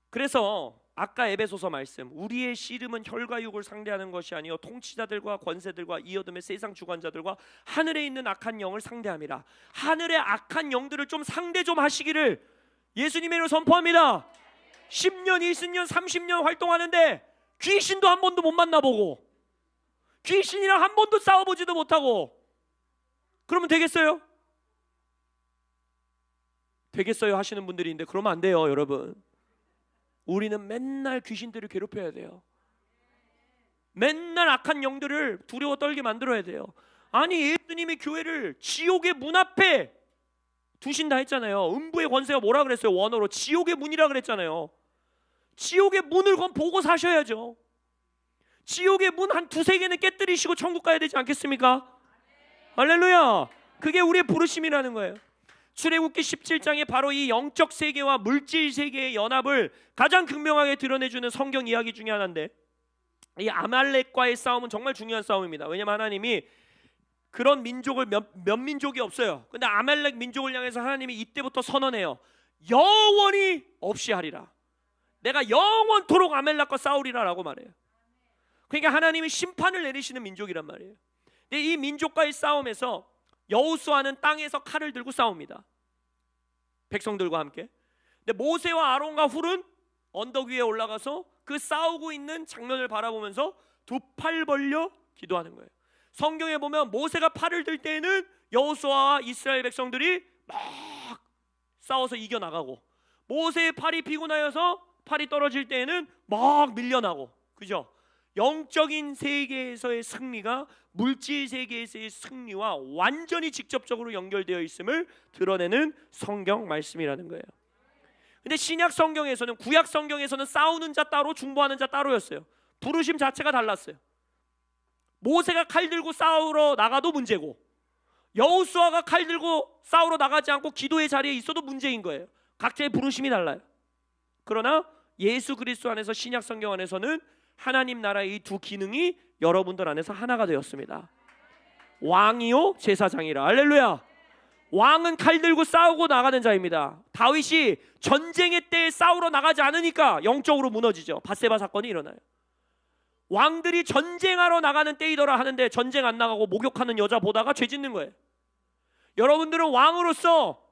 그래서 아까 에베소서 말씀, 우리의 씨름은 혈과 육을 상대하는 것이 아니요 통치자들과 권세들과 이 어둠의 세상 주관자들과 하늘에 있는 악한 영을 상대함이라. 하늘의 악한 영들을 좀 상대 좀 하시기를 예수님의 이름으로 선포합니다. 10년, 20년, 30년 활동하는데 귀신도 한 번도 못 만나보고 귀신이랑 한 번도 싸워보지도 못하고 그러면 되겠어요? 되겠어요 하시는 분들이 있는데 그러면 안 돼요, 여러분. 우리는 맨날 귀신들을 괴롭혀야 돼요. 맨날 악한 영들을 두려워 떨게 만들어야 돼요. 아니, 예수님이 교회를 지옥의 문 앞에 두신다 했잖아요. 음부의 권세가 뭐라 그랬어요? 원어로 지옥의 문이라 그랬잖아요. 지옥의 문을 그럼 보고 사셔야죠. 지옥의 문 한 두세 개는 깨뜨리시고 천국 가야 되지 않겠습니까? 할렐루야. 그게 우리의 부르심이라는 거예요. 출애굽기 17장에 바로 이 영적 세계와 물질 세계의 연합을 가장 극명하게 드러내주는 성경 이야기 중에 하나인데, 이 아말렉과의 싸움은 정말 중요한 싸움입니다. 왜냐하면 하나님이 그런 민족을 몇 민족이 없어요. 근데 아말렉 민족을 향해서 하나님이 이때부터 선언해요. 영원히 없이 하리라. 내가 영원토록 아말렉과 싸우리라 라고 말해요. 그러니까 하나님이 심판을 내리시는 민족이란 말이에요. 근데 이 민족과의 싸움에서 여호수아는 땅에서 칼을 들고 싸웁니다. 백성들과 함께. 근데 모세와 아론과 훌은 언덕 위에 올라가서 그 싸우고 있는 장면을 바라보면서 두 팔 벌려 기도하는 거예요. 성경에 보면 모세가 팔을 들 때에는 여호수아와 이스라엘 백성들이 막 싸워서 이겨나가고, 모세의 팔이 피곤하여서 팔이 떨어질 때에는 막 밀려나고, 그죠? 영적인 세계에서의 승리가 물질 세계에서의 승리와 완전히 직접적으로 연결되어 있음을 드러내는 성경 말씀이라는 거예요. 근데 신약 성경에서는, 구약 성경에서는 싸우는 자 따로 중보하는 자 따로였어요. 부르심 자체가 달랐어요. 모세가 칼 들고 싸우러 나가도 문제고, 여호수아가 칼 들고 싸우러 나가지 않고 기도의 자리에 있어도 문제인 거예요. 각자의 부르심이 달라요. 그러나 예수 그리스도 안에서, 신약 성경 안에서는 하나님 나라의 이 두 기능이 여러분들 안에서 하나가 되었습니다. 왕이요 제사장이라. 할렐루야. 왕은 칼 들고 싸우고 나가는 자입니다. 다윗이 전쟁의 때에 싸우러 나가지 않으니까 영적으로 무너지죠. 밧세바 사건이 일어나요. 왕들이 전쟁하러 나가는 때이더라 하는데 전쟁 안 나가고 목욕하는 여자 보다가 죄 짓는 거예요. 여러분들은 왕으로서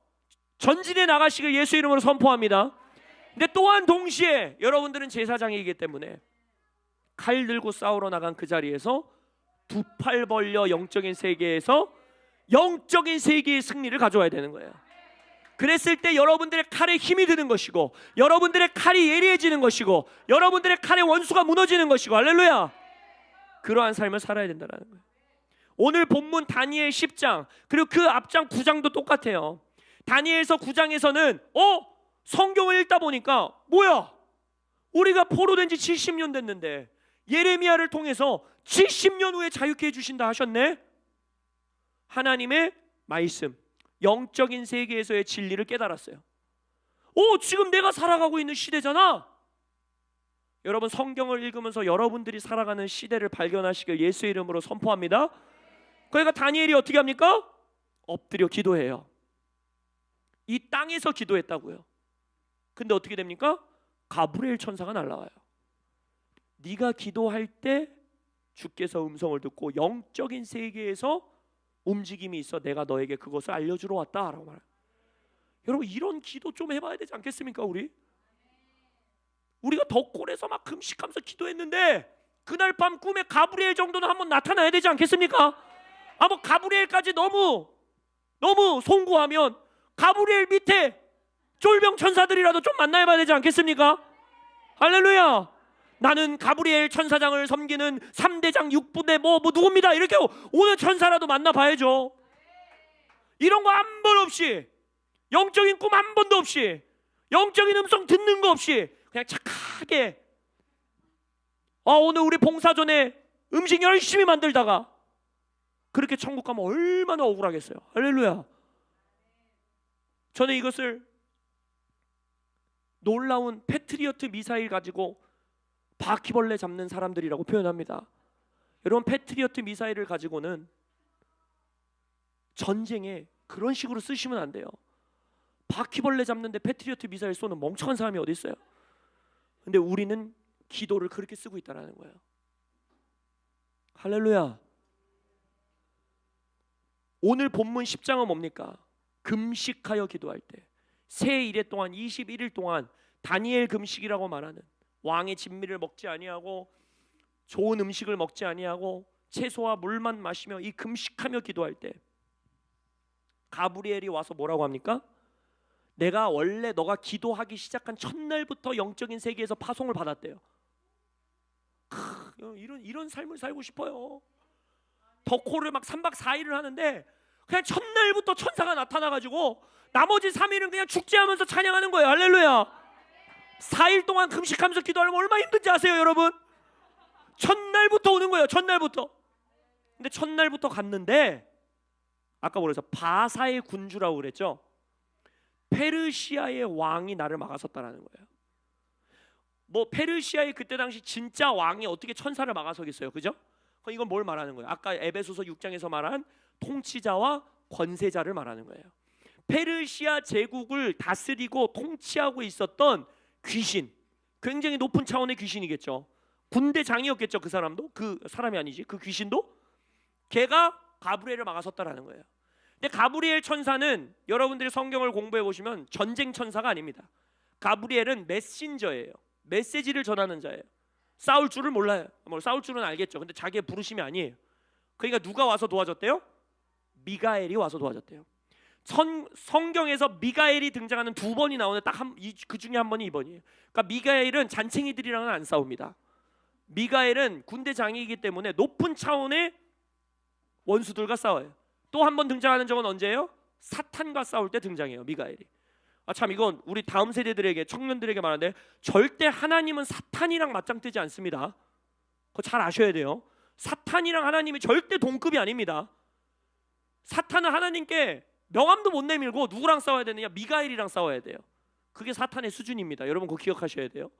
전진에 나가시길 예수 이름으로 선포합니다. 근데 또한 동시에 여러분들은 제사장이기 때문에 칼 들고 싸우러 나간 그 자리에서 두 팔 벌려 영적인 세계에서 영적인 세계의 승리를 가져와야 되는 거예요. 그랬을 때 여러분들의 칼에 힘이 드는 것이고, 여러분들의 칼이 예리해지는 것이고, 여러분들의 칼의 원수가 무너지는 것이고, 할렐루야. 그러한 삶을 살아야 된다는 거예요. 오늘 본문 다니엘 10장 그리고 그 앞장 9장도 똑같아요. 다니엘서 9장에서는 성경을 읽다 보니까 뭐야, 우리가 포로된 지 70년 됐는데 예레미야를 통해서 70년 후에 자유케 해주신다 하셨네. 하나님의 말씀, 영적인 세계에서의 진리를 깨달았어요. 지금 내가 살아가고 있는 시대잖아. 여러분, 성경을 읽으면서 여러분들이 살아가는 시대를 발견하시길 예수의 이름으로 선포합니다. 그러니까 다니엘이 어떻게 합니까? 엎드려 기도해요. 이 땅에서 기도했다고요. 근데 어떻게 됩니까? 가브리엘 천사가 날라와요. 네가 기도할 때 주께서 음성을 듣고 영적인 세계에서 움직임이 있어 내가 너에게 그것을 알려주러 왔다 라고 말해요. 여러분, 이런 기도 좀 해봐야 되지 않겠습니까? 우리가 덕골에서 막 금식하면서 기도했는데 그날 밤 꿈에 가브리엘 정도는 한번 나타나야 되지 않겠습니까? 뭐 가브리엘까지 너무 송구하면 가브리엘 밑에 쫄병 천사들이라도 좀 만나봐야 되지 않겠습니까? 할렐루야. 나는 가브리엘 천사장을 섬기는 3대장 6부대 뭐 누굽니다 이렇게 오는 천사라도 만나봐야죠. 이런 거 한 번 없이, 영적인 꿈 한 번도 없이, 영적인 음성 듣는 거 없이 그냥 착하게 오늘 우리 봉사전에 음식 열심히 만들다가 그렇게 천국 가면 얼마나 억울하겠어요. 할렐루야. 저는 이것을 놀라운 패트리어트 미사일 가지고 바퀴벌레 잡는 사람들이라고 표현합니다. 여러분, 패트리어트 미사일을 가지고는 전쟁에 그런 식으로 쓰시면 안 돼요. 바퀴벌레 잡는데 패트리어트 미사일 쏘는 멍청한 사람이 어디 있어요? 근데 우리는 기도를 그렇게 쓰고 있다는 거예요. 할렐루야. 오늘 본문 10장은 뭡니까? 금식하여 기도할 때 새 이래 동안 21일 동안 다니엘 금식이라고 말하는, 왕의 진미를 먹지 아니하고 좋은 음식을 먹지 아니하고 채소와 물만 마시며 이 금식하며 기도할 때 가브리엘이 와서 뭐라고 합니까? 내가 원래 너가 기도하기 시작한 첫날부터 영적인 세계에서 파송을 받았대요. 이런 삶을 살고 싶어요. 덕호를 막 3박 4일을 하는데 그냥 첫날부터 천사가 나타나가지고 나머지 3일은 그냥 축제하면서 찬양하는 거예요. 할렐루야. 4일 동안 금식하면서 기도하려면 얼마나 힘든지 아세요, 여러분? 첫날부터 오는 거예요. 첫날부터. 근데 첫날부터 갔는데 아까 뭐래서 바사의 군주라고 그랬죠. 페르시아의 왕이 나를 막아섰다라는 거예요. 뭐 페르시아의 그때 당시 진짜 왕이 어떻게 천사를 막아서겠어요, 그죠? 이건 뭘 말하는 거예요? 아까 에베소서 6장에서 말한 통치자와 권세자를 말하는 거예요. 페르시아 제국을 다스리고 통치하고 있었던 귀신, 굉장히 높은 차원의 귀신이겠죠. 군대장이었겠죠. 그 사람도, 그 사람이 아니지, 그 귀신도. 걔가 가브리엘을 막아섰다라는 거예요. 근데 가브리엘 천사는 여러분들이 성경을 공부해 보시면 전쟁 천사가 아닙니다. 가브리엘은 메신저예요. 메시지를 전하는 자예요. 싸울 줄을 몰라요. 싸울 줄은 알겠죠. 근데 자기의 부르심이 아니에요. 그러니까 누가 와서 도와줬대요? 미가엘이 와서 도와줬대요. 성경에서 미가엘이 등장하는 2번이 나오는데 딱 그 중에 한 번이 이번이에요. 그러니까 미가엘은 잔챙이들이랑은 안 싸웁니다. 미가엘은 군대장이기 때문에 높은 차원의 원수들과 싸워요. 또 한 번 등장하는 적은 언제예요? 사탄과 싸울 때 등장해요, 미가엘이. 참 이건 우리 다음 세대들에게, 청년들에게 말하는데, 절대 하나님은 사탄이랑 맞짱 뜨지 않습니다. 그거 잘 아셔야 돼요. 사탄이랑 하나님이 절대 동급이 아닙니다. 사탄은 하나님께 명함도 못 내밀고 누구랑 싸워야 되느냐? 미가엘이랑 싸워야 돼요. 그게 사탄의 수준입니다. 여러분 그거 기억하셔야 돼요.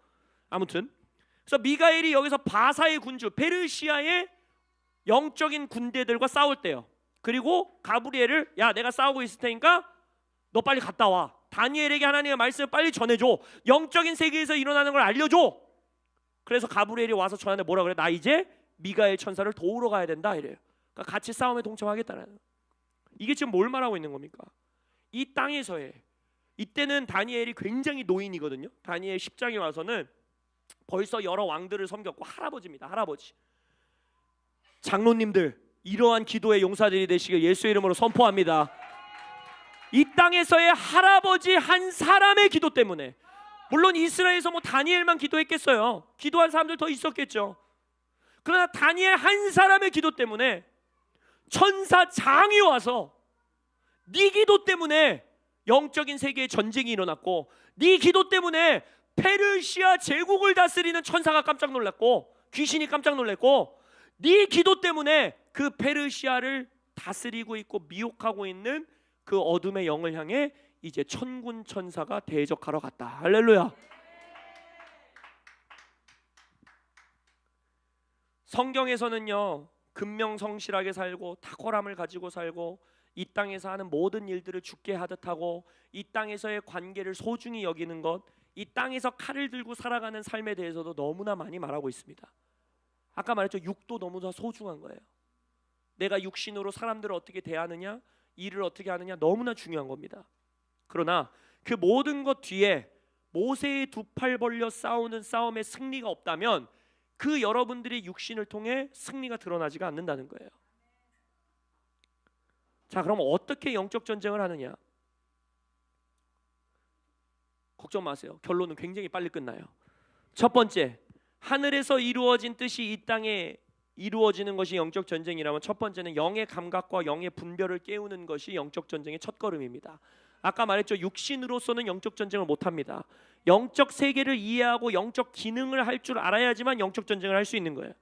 아무튼 그래서 미가엘이 여기서 바사의 군주 페르시아의 영적인 군대들과 싸울 때요. 그리고 가브리엘을, 야 내가 싸우고 있을 테니까 너 빨리 갔다 와. 다니엘에게 하나님의 말씀을 빨리 전해줘. 영적인 세계에서 일어나는 걸 알려줘. 그래서 가브리엘이 와서 저한테 뭐라 그래? 나 이제 미가엘 천사를 도우러 가야 된다 이래요. 그러니까 같이 싸움에 동참하겠다는. 이게 지금 뭘 말하고 있는 겁니까? 이 땅에서의, 이때는 다니엘이 굉장히 노인이거든요. 다니엘 10장에 와서는 벌써 여러 왕들을 섬겼고 할아버지입니다. 할아버지. 장로님들, 이러한 기도의 용사들이 되시길 예수의 이름으로 선포합니다. 이 땅에서의 할아버지 한 사람의 기도 때문에, 물론 이스라엘에서 뭐 다니엘만 기도했겠어요. 기도한 사람들 더 있었겠죠. 그러나 다니엘 한 사람의 기도 때문에 천사장이 와서 네 기도 때문에 영적인 세계에 전쟁이 일어났고, 네 기도 때문에 페르시아 제국을 다스리는 천사가 깜짝 놀랐고, 귀신이 깜짝 놀랐고, 네 기도 때문에 그 페르시아를 다스리고 있고 미혹하고 있는 그 어둠의 영을 향해 이제 천군 천사가 대적하러 갔다. 할렐루야. 성경에서는요, 근명성실하게 살고 탁월함을 가지고 살고 이 땅에서 하는 모든 일들을 주께 하듯 하고 이 땅에서의 관계를 소중히 여기는 것, 이 땅에서 칼을 들고 살아가는 삶에 대해서도 너무나 많이 말하고 있습니다. 아까 말했죠, 육도 너무나 소중한 거예요. 내가 육신으로 사람들을 어떻게 대하느냐, 일을 어떻게 하느냐 너무나 중요한 겁니다. 그러나 그 모든 것 뒤에 모세의 두 팔 벌려 싸우는 싸움에 승리가 없다면 그 여러분들의 육신을 통해 승리가 드러나지가 않는다는 거예요. 자, 그럼 어떻게 영적 전쟁을 하느냐? 걱정 마세요. 결론은 굉장히 빨리 끝나요. 첫 번째, 하늘에서 이루어진 뜻이 이 땅에 이루어지는 것이 영적 전쟁이라면 첫 번째는 영의 감각과 영의 분별을 깨우는 것이 영적 전쟁의 첫걸음입니다. 아까 말했죠, 육신으로서는 영적 전쟁을 못합니다. 영적 세계를 이해하고 영적 기능을 할 줄 알아야지만 영적 전쟁을 할 수 있는 거예요.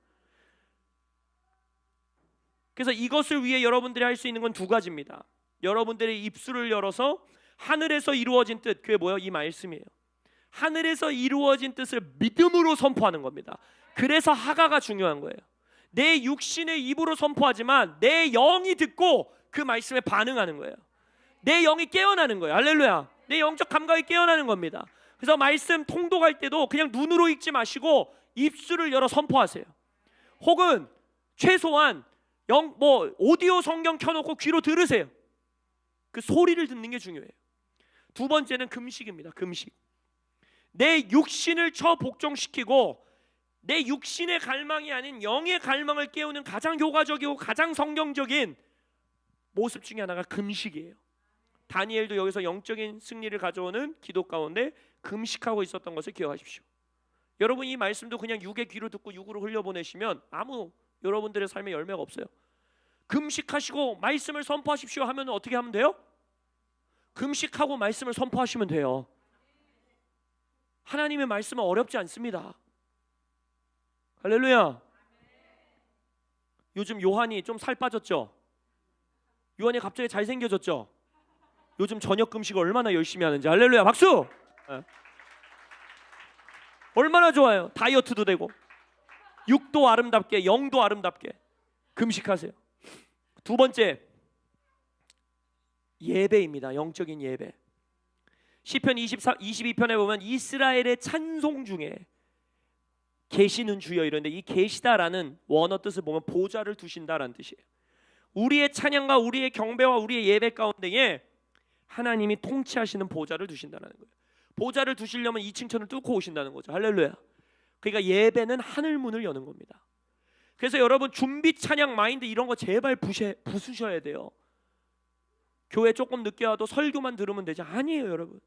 그래서 이것을 위해 여러분들이 할 수 있는 건 두 가지입니다. 여러분들의 입술을 열어서 하늘에서 이루어진 뜻, 그게 뭐예요? 이 말씀이에요. 하늘에서 이루어진 뜻을 믿음으로 선포하는 겁니다. 그래서 하가가 중요한 거예요. 내 육신의 입으로 선포하지만 내 영이 듣고 그 말씀에 반응하는 거예요. 내 영이 깨어나는 거예요. 할렐루야. 내 영적 감각이 깨어나는 겁니다. 그래서 말씀 통독할 때도 그냥 눈으로 읽지 마시고 입술을 열어 선포하세요. 혹은 최소한 오디오 성경 켜놓고 귀로 들으세요. 그 소리를 듣는 게 중요해요. 두 번째는 금식입니다. 금식. 내 육신을 복종시키고 내 육신의 갈망이 아닌 영의 갈망을 깨우는 가장 효과적이고 가장 성경적인 모습 중에 하나가 금식이에요. 다니엘도 여기서 영적인 승리를 가져오는 기도 가운데 금식하고 있었던 것을 기억하십시오. 여러분 이 말씀도 그냥 육의 귀로 듣고 육으로 흘려보내시면 아무 여러분들의 삶에 열매가 없어요. 금식하시고 말씀을 선포하십시오 하면 어떻게 하면 돼요? 금식하고 말씀을 선포하시면 돼요. 하나님의 말씀은 어렵지 않습니다. 할렐루야. 요즘 요한이 좀 살 빠졌죠? 요한이 갑자기 잘생겨졌죠? 요즘 저녁 금식을 얼마나 열심히 하는지. 할렐루야. 박수. 네. 얼마나 좋아요. 다이어트도 되고 육도 아름답게 영도 아름답게 금식하세요. 두 번째, 예배입니다. 영적인 예배. 시편 22편에 보면 이스라엘의 찬송 중에 계시는 주여 이런데, 이 계시다라는 원어 뜻을 보면 보좌를 두신다라는 뜻이에요. 우리의 찬양과 우리의 경배와 우리의 예배 가운데에 하나님이 통치하시는 보좌를 두신다는 거예요. 보좌를 두시려면 2층 천을 뚫고 오신다는 거죠. 할렐루야. 그러니까 예배는 하늘 문을 여는 겁니다. 그래서 여러분 준비 찬양 마인드 이런 거 제발 부수셔야 돼요. 교회 조금 늦게 와도 설교만 들으면 되지. 아니에요 여러분.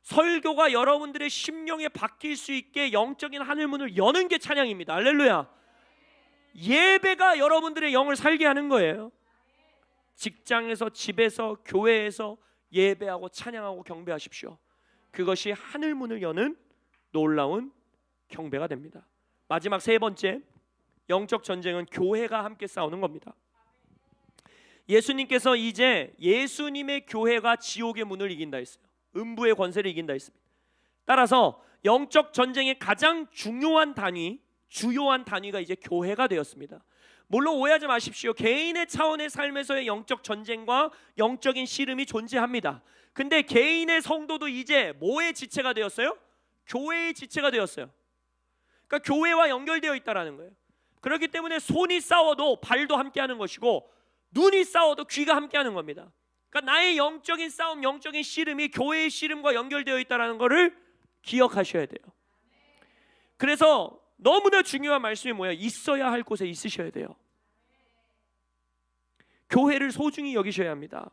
설교가 여러분들의 심령에 바뀔 수 있게 영적인 하늘문을 여는 게 찬양입니다. 할렐루야. 예배가 여러분들의 영을 살게 하는 거예요. 직장에서, 집에서, 교회에서 예배하고 찬양하고 경배하십시오. 그것이 하늘문을 여는 놀라운 경배가 됩니다. 마지막 세 번째, 영적 전쟁은 교회가 함께 싸우는 겁니다. 예수님께서 이제 예수님의 교회가 지옥의 문을 이긴다 했어요. 음부의 권세를 이긴다 했습니다. 따라서 영적 전쟁의 가장 주요한 단위가 이제 교회가 되었습니다. 물론 오해하지 마십시오. 개인의 차원의 삶에서의 영적 전쟁과 영적인 씨름이 존재합니다. 근데 개인의 성도도 이제 뭐의 지체가 되었어요? 교회의 지체가 되었어요. 그러니까 교회와 연결되어 있다라는 거예요. 그렇기 때문에 손이 싸워도 발도 함께하는 것이고, 눈이 싸워도 귀가 함께하는 겁니다. 그러니까 나의 영적인 싸움, 영적인 씨름이 교회의 씨름과 연결되어 있다는 것을 기억하셔야 돼요. 그래서 너무나 중요한 말씀이 뭐예요? 있어야 할 곳에 있으셔야 돼요. 교회를 소중히 여기셔야 합니다.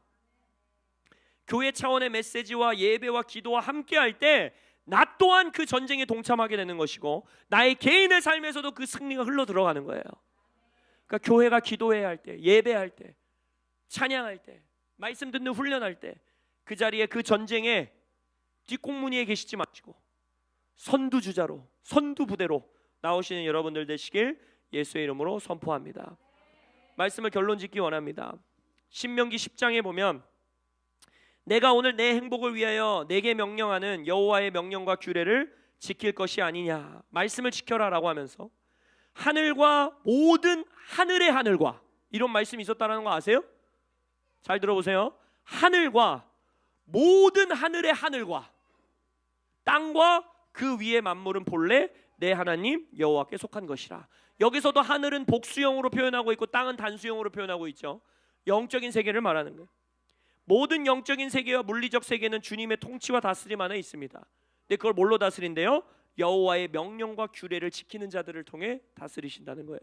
교회 차원의 메시지와 예배와 기도와 함께할 때 나 또한 그 전쟁에 동참하게 되는 것이고, 나의 개인의 삶에서도 그 승리가 흘러 들어가는 거예요. 그러니까 교회가 기도해야 할 때, 예배할 때, 찬양할 때, 말씀 듣는 훈련할 때, 그 자리에 그 전쟁에 뒷공무니에 계시지 마시고 선두주자로, 선두부대로 나오시는 여러분들 되시길 예수의 이름으로 선포합니다. 말씀을 결론 짓기 원합니다. 신명기 10장에 보면 내가 오늘 내 행복을 위하여 내게 명령하는 여호와의 명령과 규례를 지킬 것이 아니냐, 말씀을 지켜라 라고 하면서 하늘과 모든 하늘의 하늘과, 이런 말씀이 있었다는 거 아세요? 잘 들어보세요. 하늘과 모든 하늘의 하늘과 땅과 그 위의 만물은 본래 내 하나님 여호와께 속한 것이라. 여기서도 하늘은 복수형으로 표현하고 있고 땅은 단수형으로 표현하고 있죠. 영적인 세계를 말하는 거예요. 모든 영적인 세계와 물리적 세계는 주님의 통치와 다스림 안에 있습니다. 근데 그걸 뭘로 다스린대요? 여호와의 명령과 규례를 지키는 자들을 통해 다스리신다는 거예요.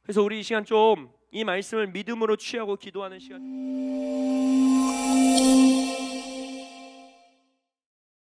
그래서 우리 이 시간 좀 이 말씀을 믿음으로 취하고 기도하는 시간